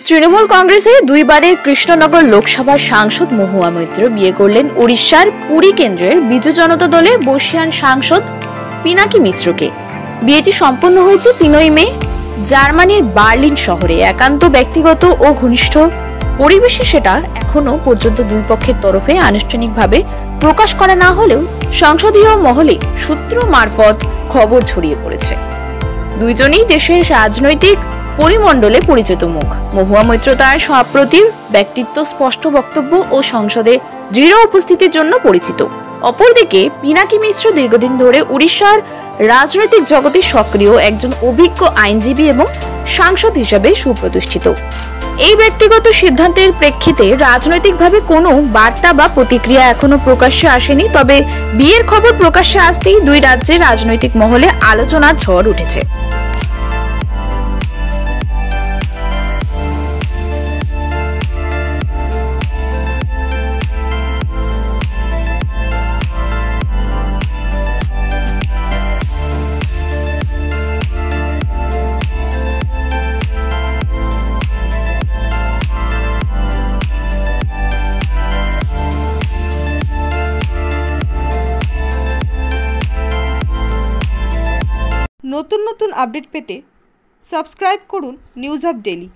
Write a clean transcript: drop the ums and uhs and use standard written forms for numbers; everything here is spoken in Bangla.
তৃণমূল কংগ্রেসের দুইবারের কৃষ্ণনগর লোকসভার সাংসদ মহুয়া মৈত্র বিয়ে করলেন উড়িষ্যার পুরী কেন্দ্রের বিজু জনতা দলের বর্ষীয়ান সাংসদ পিনাকি মিশ্রকে। বিয়েটি সম্পন্ন হয়েছে 3 মে জার্মানির বার্লিন শহরে। একান্ত ব্যক্তিগত ও ঘনিষ্ঠ পরিবেশে সেটা এখনো পর্যন্ত দুই পক্ষের তরফে আনুষ্ঠানিকভাবে প্রকাশ করা না হলেও সংসদীয় মহলে সূত্র মারফত খবর ছড়িয়ে পড়েছে। দুইজনই দেশের রাজনৈতিক পরিমণ্ডলে পরিচিত মুখ। মহুয়া মৈত্র তার সপ্রতিভ ব্যক্তিত্ব, স্পষ্ট বক্তব্য ও সংসদে দৃঢ় উপস্থিতির জন্য পরিচিত। অপরদিকে পিনাকি মিশ্র দীর্ঘদিন ধরে উড়িষ্যার রাজনৈতিক জগতে সক্রিয় একজন অভিজ্ঞ আইনজীবী এবং সাংসদ হিসেবে সুপ্রতিষ্ঠিত। এই ব্যক্তিগত সিদ্ধান্তের প্রেক্ষিতে রাজনৈতিকভাবে কোনো বার্তা বা প্রতিক্রিয়া এখনো প্রকাশ্যে আসেনি। তবে বিয়ের খবর প্রকাশ্যে আসতেই দুই রাজ্যের রাজনৈতিক মহলে আলোচনার ঝড় উঠেছে। নতুন নতুন আপডেট পেতে সাবস্ক্রাইব করুন নিউজ আপ ডেইলি।